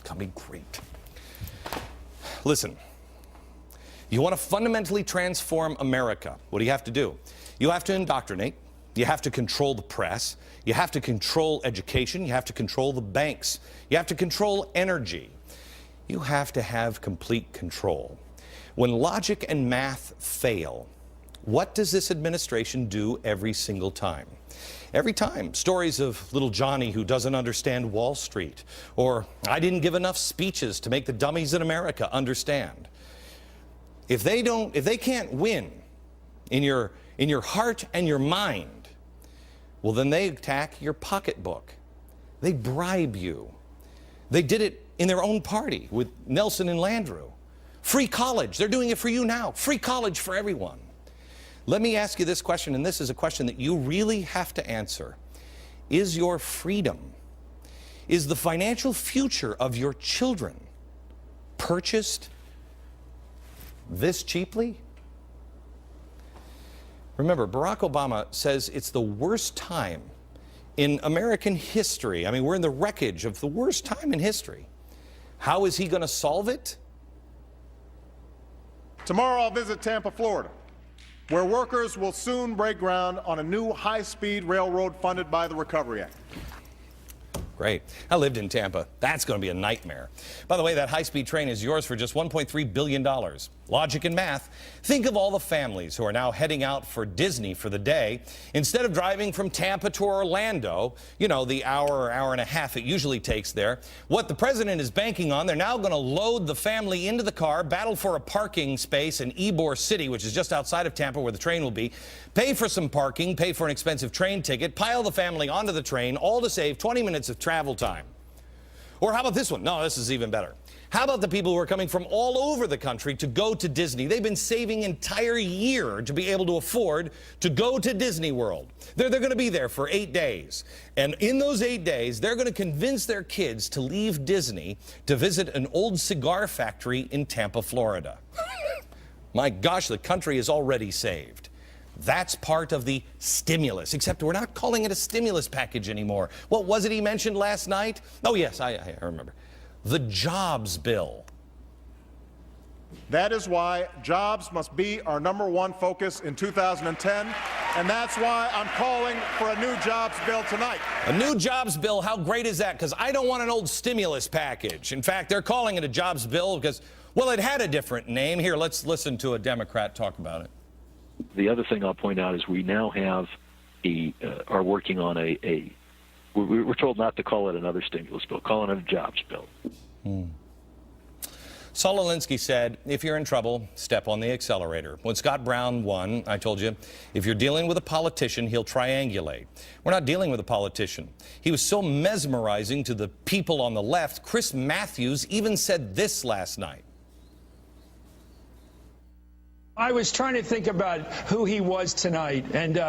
Gonna be great. Listen, you want to fundamentally transform America. What do you have to do? You have to indoctrinate. You have to control the press. You have to control education. You have to control the banks. You have to control energy. You have to have complete control. When logic and math fail, what does this administration do every single time? Every time, stories of little Johnny who doesn't understand Wall Street, or I didn't give enough speeches to make the dummies in America understand. If they can't win in your heart and your mind, well, then they attack your pocketbook. They bribe you. They did it in their own party with Nelson and Landrieu. Free college, they're doing it for you now. Free college for everyone. Let me ask you this question, and this is a question that you really have to answer. Is your freedom, is the financial future of your children purchased this cheaply? Remember, Barack Obama says it's the worst time in American history. I mean, we're in the wreckage of the worst time in history. How is he going to solve it? Tomorrow I'll visit Tampa, Florida, where workers will soon break ground on a new high-speed railroad funded by the Recovery Act. Great. I lived in Tampa. That's going to be a nightmare. By the way, that high-speed train is yours for just $1.3 billion. Logic and math. Think of all the families who are now heading out for Disney for the day. Instead of driving from Tampa to Orlando, you know, the hour and a half it usually takes there, what the president is banking on, they're now going to load the family into the car, battle for a parking space in Ybor City, which is just outside of Tampa where the train will be, pay for some parking, pay for an expensive train ticket, pile the family onto the train, all to save 20 minutes of travel time. Or how about this one? No, this is even better. How about the people who are coming from all over the country to go to Disney? They've been saving an entire year to be able to afford to go to Disney World. They're going to be there for 8 days. And in those 8 days, they're going to convince their kids to leave Disney to visit an old cigar factory in Tampa, Florida. My gosh, the country is already saved. That's part of the stimulus, except we're not calling it a stimulus package anymore. What was it he mentioned last night? Oh, yes, I remember. The jobs bill. That is why jobs must be our #1 focus in 2010, and that's why I'm calling for a new jobs bill tonight. A new jobs bill? How great is that? Because I don't want an old stimulus package. In fact, they're calling it a jobs bill because, well, it had a different name. Here, let's listen to a Democrat talk about it. The other thing I'll point out is we now have are working on we're told not to call it another stimulus bill, call it a jobs bill. Saul Alinsky said, if you're in trouble, step on the accelerator. When Scott Brown won, I told you, if you're dealing with a politician, he'll triangulate. We're not dealing with a politician. He was so mesmerizing to the people on the left, Chris Matthews even said this last night. I was trying to think about who he was tonight, and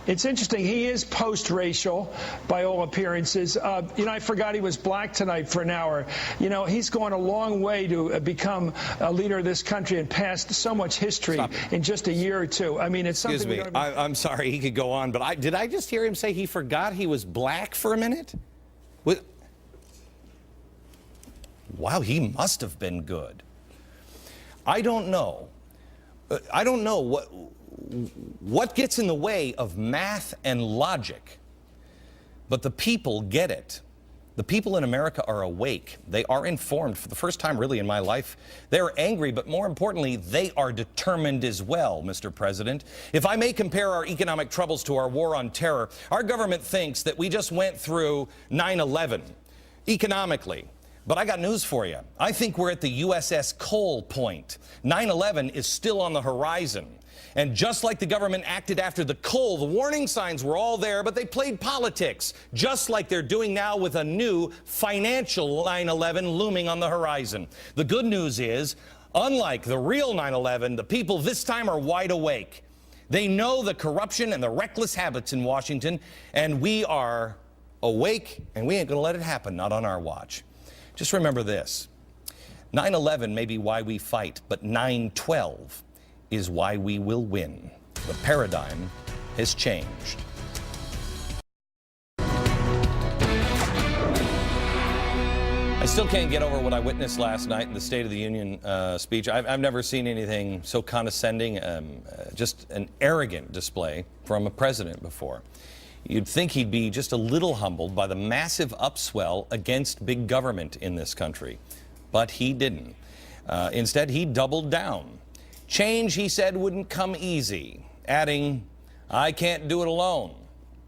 it's interesting. He is post-racial, by all appearances. You know, I forgot he was black tonight for an hour. You know, he's gone a long way to become a leader of this country and passed so much history in just a year or two. I mean, it's something. Excuse me. I'm sorry. He could go on, but did I just hear him say he forgot he was black for a minute? Wow, he must have been good. I don't know what gets in the way of math and logic, but the people get it. The people in America are awake. They are informed for the first time really in my life. They're angry, but more importantly, they are determined as well, Mr. President. If I may compare our economic troubles to our war on terror, our government thinks that we just went through 9/11 economically. But I got news for you. I think we're at the USS Cole point. 9/11 is still on the horizon. And just like the government acted after the Cole, the warning signs were all there, but they played politics, just like they're doing now with a new financial 9/11 looming on the horizon. The good news is, unlike the real 9/11, the people this time are wide awake. They know the corruption and the reckless habits in Washington, and we are awake, and we ain't going to let it happen, not on our watch. Just remember this, 9/11 may be why we fight, but 9/12 is why we will win. The paradigm has changed. I still can't get over what I witnessed last night in the State of the Union speech. I've never seen anything so condescending, just an arrogant display from a president before. You'd think he'd be just a little humbled by the massive upswell against big government in this country, but he didn't. Instead, he doubled down. Change, he said, wouldn't come easy, adding, "I can't do it alone."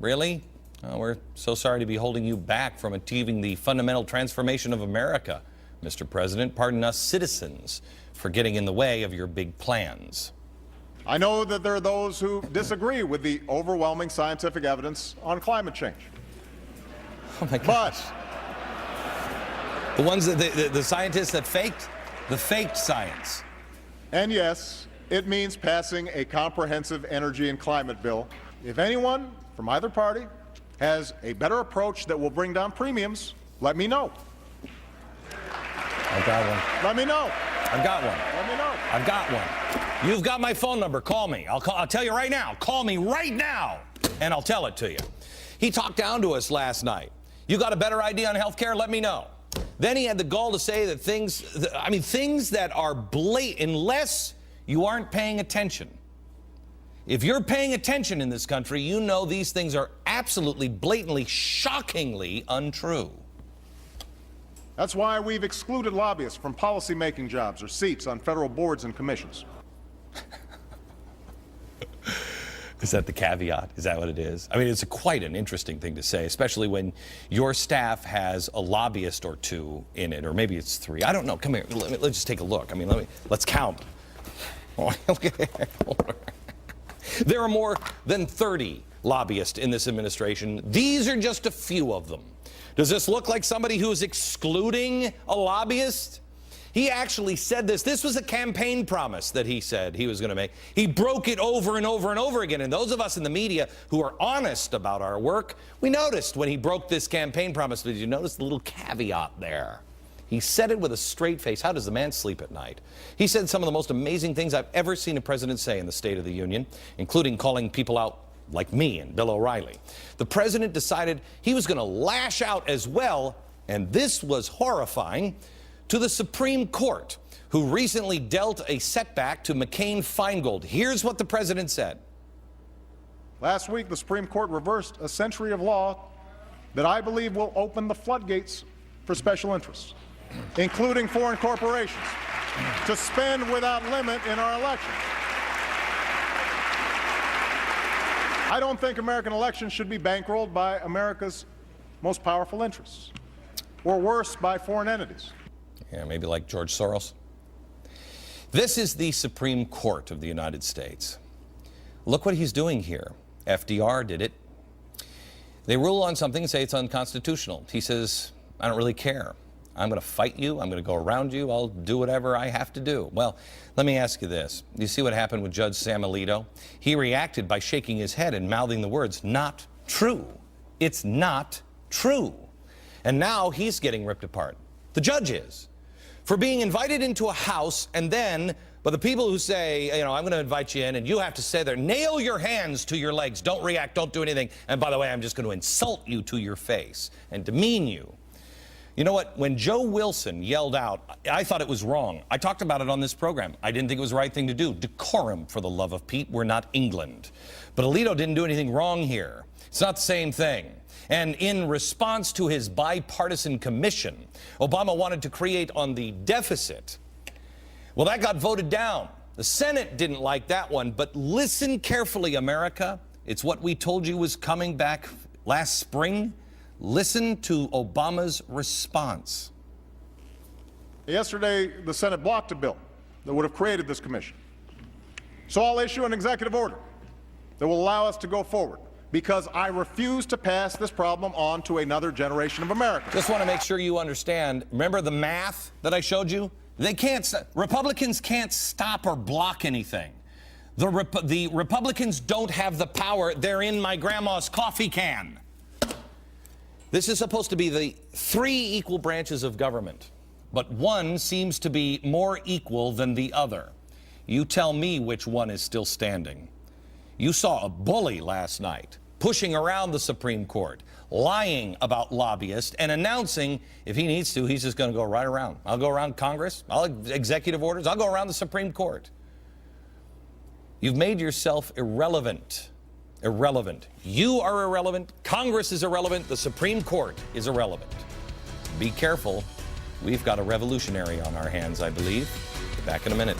Really? Oh, we're so sorry to be holding you back from achieving the fundamental transformation of America, Mr. President. Pardon us citizens for getting in the way of your big plans. I know that there are those who disagree with the overwhelming scientific evidence on climate change. Oh my gosh. The ones that the scientists that faked, the faked science. And yes, it means passing a comprehensive energy and climate bill. If anyone from either party has a better approach that will bring down premiums, let me know. I've got one. Let me know. I've got one. Let me know. I've got one. You've got my phone number. Call me. I'll tell you right now. Call me right now, and I'll tell it to you. He talked down to us last night. You got a better idea on health care? Let me know. Then he had the gall to say that things that are blatant, unless you aren't paying attention. If you're paying attention in this country, you know these things are absolutely, blatantly, shockingly untrue. That's why we've excluded lobbyists from policy-making jobs or seats on federal boards and commissions. Is that the caveat? Is that what it is? I mean, it's quite an interesting thing to say, especially when your staff has a lobbyist or two in it, or maybe it's three. I don't know. Come here. Let's just take a look. I mean, let's count. There are more than 30 lobbyists in this administration. These are just a few of them. Does this look like somebody who's excluding a lobbyist? He actually said this. This was a campaign promise that he said he was going to make. He broke it over and over and over again. And those of us in the media who are honest about our work, we noticed when he broke this campaign promise. Did you notice the little caveat there? He said it with a straight face. How does the man sleep at night? He said some of the most amazing things I've ever seen a president say in the State of the Union, including calling people out like me and Bill O'Reilly. The president decided he was going to lash out as well, and this was horrifying, to the Supreme Court, who recently dealt a setback to McCain-Feingold. Here's what the president said. Last week, the Supreme Court reversed a century of law that I believe will open the floodgates for special interests, including foreign corporations, to spend without limit in our elections. I don't think American elections should be bankrolled by America's most powerful interests, or worse, by foreign entities. Yeah, maybe like George Soros. This is the Supreme Court of the United States. Look what he's doing here. FDR did it. They rule on something and say it's unconstitutional. He says, I don't really care. I'm going to fight you. I'm going to go around you. I'll do whatever I have to do. Well, let me ask you this. You see what happened with Judge Sam Alito? He reacted by shaking his head and mouthing the words, not true. It's not true. And now he's getting ripped apart. The judge is. For being invited into a house and then, but the people who say, you know, I'm going to invite you in and you have to say there, nail your hands to your legs, don't react, don't do anything. And by the way, I'm just going to insult you to your face and demean you. You know what? When Joe Wilson yelled out, I thought it was wrong. I talked about it on this program. I didn't think it was the right thing to do. Decorum, for the love of Pete. We're not England. But Alito didn't do anything wrong here. It's not the same thing. And in response to his bipartisan commission, Obama wanted to create on the deficit. Well, that got voted down. The Senate didn't like that one. But listen carefully, America. It's what we told you was coming back last spring. Listen to Obama's response. Yesterday, the Senate blocked a bill that would have created this commission. So I'll issue an executive order that will allow us to go forward, because I refuse to pass this problem on to another generation of Americans. Just want to make sure you understand. Remember the math that I showed you? They can't. Republicans can't stop or block anything. The Republicans don't have the power. They're in my grandma's coffee can. This is supposed to be the three equal branches of government, but one seems to be more equal than the other. You tell me which one is still standing. You saw a bully last night. pushing around the Supreme Court, lying about lobbyists, and announcing if he needs to, he's just going to go right around. I'll go around Congress, I'll executive orders, I'll go around the Supreme Court. You've made yourself irrelevant. Irrelevant. You are irrelevant, Congress is irrelevant, the Supreme Court is irrelevant. Be careful. We've got a revolutionary on our hands, I believe. Back in a minute.